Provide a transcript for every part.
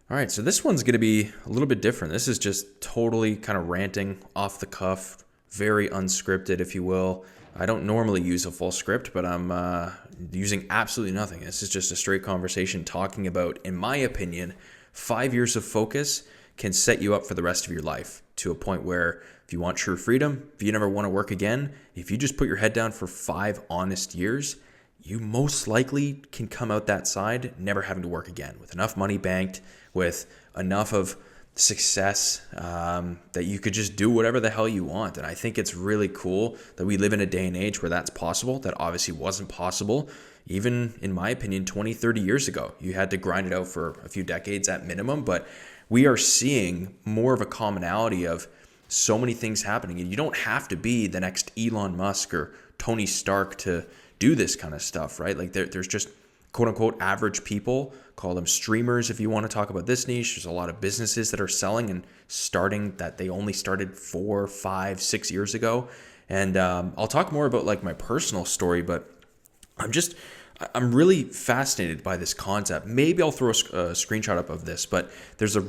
All right, so this one's going to be a little bit different. This is just totally kind of ranting off the cuff, very unscripted, if you will. I don't normally use a full script, but I'm using absolutely nothing. This is just a straight conversation talking about, in my opinion, 5 years of focus can set you up for the rest of your life to a point where if you want true freedom, if you never want to work again, if you just put your head down for 5 honest years, you most likely can come out that side never having to work again with enough money banked, with enough of success that you could just do whatever the hell you want. And I think it's really cool that we live in a day and age where that's possible. That obviously wasn't possible even, in my opinion, 20, 30 years ago. You had to grind it out for a few decades at minimum, but we are seeing more of a commonality of so many things happening. And you don't have to be the next Elon Musk or Tony Stark to do this kind of stuff, right? Like there's just quote unquote average people, call them streamers if you want to talk about this niche. There's a lot of businesses that are selling and starting that they only started 4, 5, 6 years ago. And I'll talk more about like my personal story, but I'm really fascinated by this concept. Maybe I'll throw a screenshot up of this, but there's a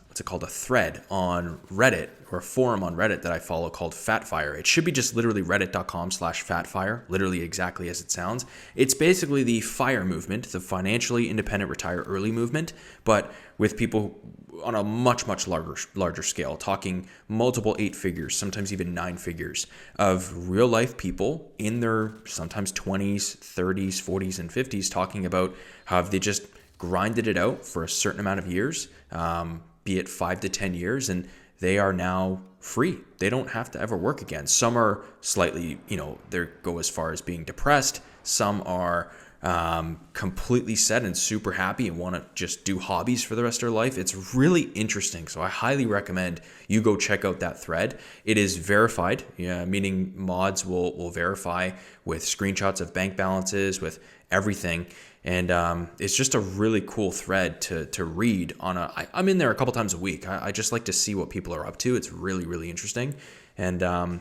what's it called, a thread on Reddit or a forum on Reddit that I follow called Fatfire. It should be just literally reddit.com/Fatfire, literally exactly as it sounds. It's basically the FIRE movement, the financially independent retire early movement, but with people on a much, much larger scale, talking multiple 8 figures, sometimes even 9 figures of real life people in their sometimes 20s, 30s, 40s, and 50s talking about how they just grinded it out for a certain amount of years, be it 5 to 10 years, and they are now free. They don't have to ever work again. Some are slightly, they go as far as being depressed. Some are completely set and super happy and want to just do hobbies for the rest of their life. It's really interesting. So I highly recommend you go check out that thread. It is verified, meaning mods will verify with screenshots of bank balances, with everything. And it's just a really cool thread to read I'm in there a couple times a week. I just like to see what people are up to. It's really, really interesting. And I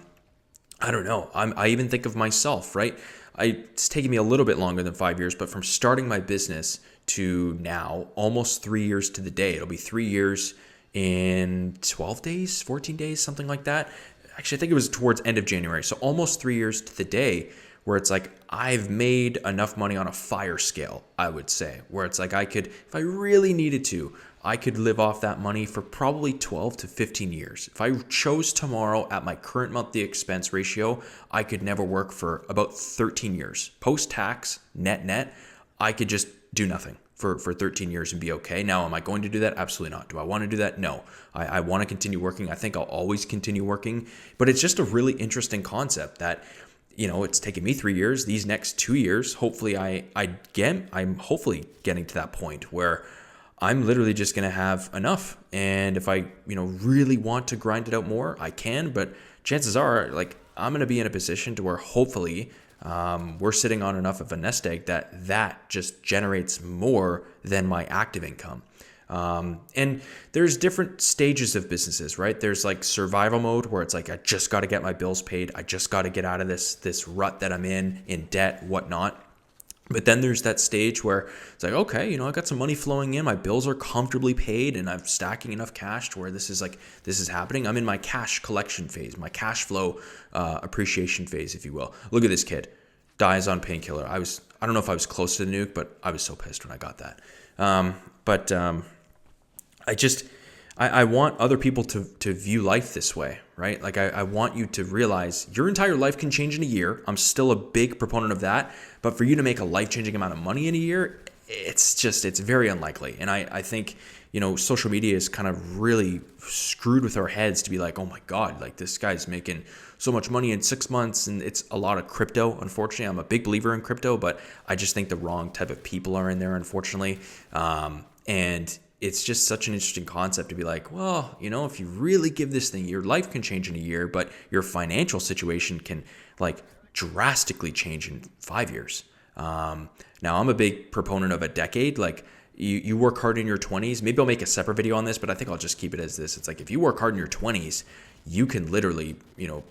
don't know. I even think of myself, right? It's taken me a little bit longer than 5 years, but from starting my business to now, almost 3 years to the day. It'll be 3 years in 12 days, 14 days, something like that. Actually, I think it was towards end of January. So almost 3 years to the day, where it's like I've made enough money on a fire scale, I would say, where it's like I could, if I really needed to, I could live off that money for probably 12 to 15 years. If I chose tomorrow at my current monthly expense ratio, I could never work for about 13 years. Post-tax, net, I could just do nothing for 13 years and be okay. Now, am I going to do that? Absolutely not. Do I want to do that? No. I want to continue working. I think I'll always continue working. But it's just a really interesting concept that it's taken me 3 years. These next 2 years, hopefully I'm hopefully getting to that point where I'm literally just going to have enough. And if I, really want to grind it out more, I can, but chances are like I'm going to be in a position to where hopefully we're sitting on enough of a nest egg that just generates more than my active income. And there's different stages of businesses, right? There's like survival mode where it's like, I just got to get my bills paid. I just got to get out of this rut that I'm in debt, whatnot. But then there's that stage where it's like, okay, I got some money flowing in, my bills are comfortably paid, and I'm stacking enough cash to where this is happening. I'm in my cash collection phase, my cash flow appreciation phase, if you will. Look at this kid, dies on painkiller. I don't know if I was close to the nuke, but I was so pissed when I got that. I want other people to view life this way, right? Like I want you to realize your entire life can change in a year. I'm still a big proponent of that. But for you to make a life-changing amount of money in a year, it's very unlikely. And I think, social media is kind of really screwed with our heads to be like, oh my God, like this guy's making so much money in 6 months. And it's a lot of crypto, unfortunately. I'm a big believer in crypto, but I just think the wrong type of people are in there, unfortunately. And it's just such an interesting concept to be like, well, if you really give this thing, your life can change in a year, but your financial situation can like drastically change in 5 years. Now, I'm a big proponent of a decade. Like you work hard in your 20s. Maybe I'll make a separate video on this, but I think I'll just keep it as this. It's like if you work hard in your 20s, you can literally,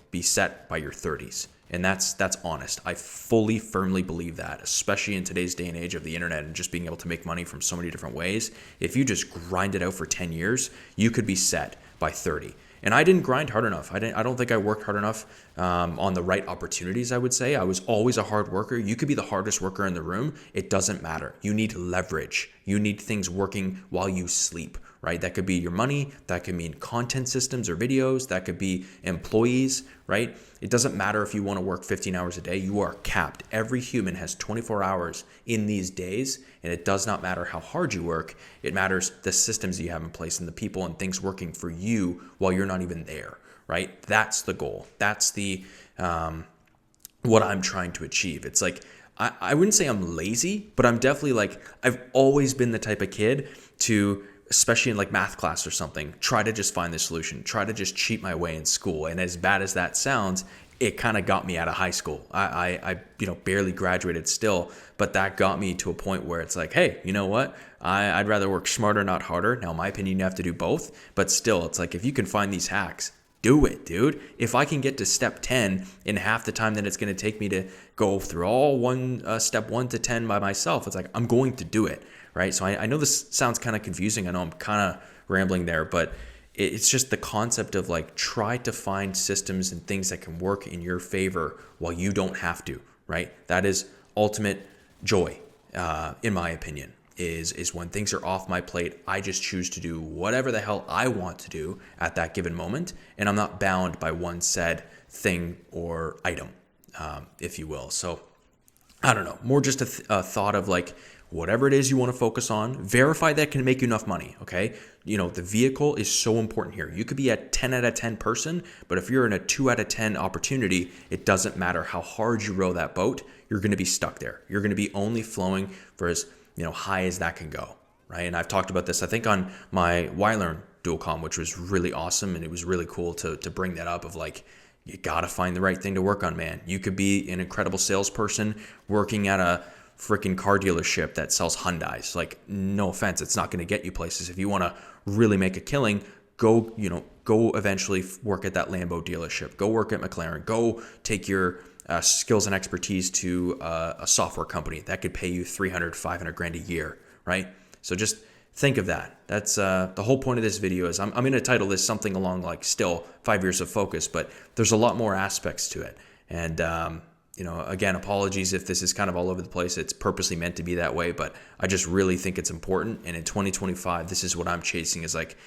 be set by your 30s. And that's honest. I fully, firmly believe that, especially in today's day and age of the internet and just being able to make money from so many different ways. If you just grind it out for 10 years, you could be set by 30. And I didn't grind hard enough. I don't think I worked hard enough on the right opportunities, I would say. I was always a hard worker. You could be the hardest worker in the room. It doesn't matter. You need leverage. You need things working while you sleep, right? That could be your money. That could mean content systems or videos. That could be employees, right? It doesn't matter if you want to work 15 hours a day. You are capped. Every human has 24 hours in these days, and it does not matter how hard you work. It matters the systems you have in place and the people and things working for you while you're not even there, right? That's the goal. That's the what I'm trying to achieve. It's like, I wouldn't say I'm lazy, but I'm definitely like, I've always been the type of kid to, especially in like math class or something, try to just find the solution, try to just cheat my way in school. And as bad as that sounds, it kind of got me out of high school. I barely graduated still, but that got me to a point where it's like, hey, you know what? I'd rather work smarter, not harder. Now, in my opinion, you have to do both, but still, it's like, if you can find these hacks, do it, dude. If I can get to step 10 in half the time that it's going to take me to go through all step 1 to 10 by myself, it's like, I'm going to do it, right? So I know this sounds kind of confusing. I know I'm kind of rambling there, but it's just the concept of like, try to find systems and things that can work in your favor while you don't have to, right? That is ultimate joy, in my opinion. Is when things are off my plate, I just choose to do whatever the hell I want to do at that given moment, and I'm not bound by one said thing or item, if you will. So I don't know, more just a thought of like, whatever it is you want to focus on, verify that can make you enough money, okay? The vehicle is so important here. You could be a 10 out of 10 person, but if you're in a 2 out of 10 opportunity, it doesn't matter how hard you row that boat, you're going to be stuck there. You're going to be only flowing for as high as that can go, right? And I've talked about this, I think, on my YLearn Dualcom, which was really awesome. And it was really cool to bring that up of like, you got to find the right thing to work on, man. You could be an incredible salesperson working at a freaking car dealership that sells Hyundais. Like, no offense, it's not going to get you places. If you want to really make a killing, go eventually work at that Lambo dealership. Go work at McLaren. Go take your skills and expertise to a software company that could pay you 300, 500 grand a year, right? So just think of that. That's the whole point of this video is I'm going to title this something along like still 5 years of focus, but there's a lot more aspects to it. And, again, apologies if this is kind of all over the place. It's purposely meant to be that way, but I just really think it's important. And in 2025, this is what I'm chasing is like,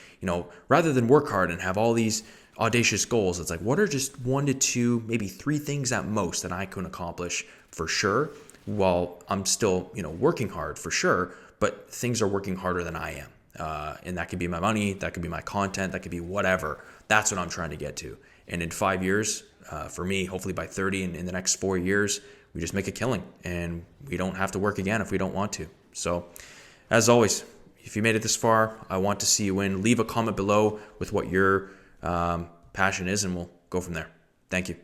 rather than work hard and have all these audacious goals, it's like, what are just 1 to 2, maybe 3 things at most that I can accomplish for sure while I'm still, working hard for sure, but things are working harder than I am. And that could be my money, that could be my content, that could be whatever. That's what I'm trying to get to. And in 5 years, for me, hopefully by 30 and in the next 4 years, we just make a killing and we don't have to work again if we don't want to. So as always, if you made it this far, I want to see you win. Leave a comment below with what your passion is and we'll go from there. Thank you.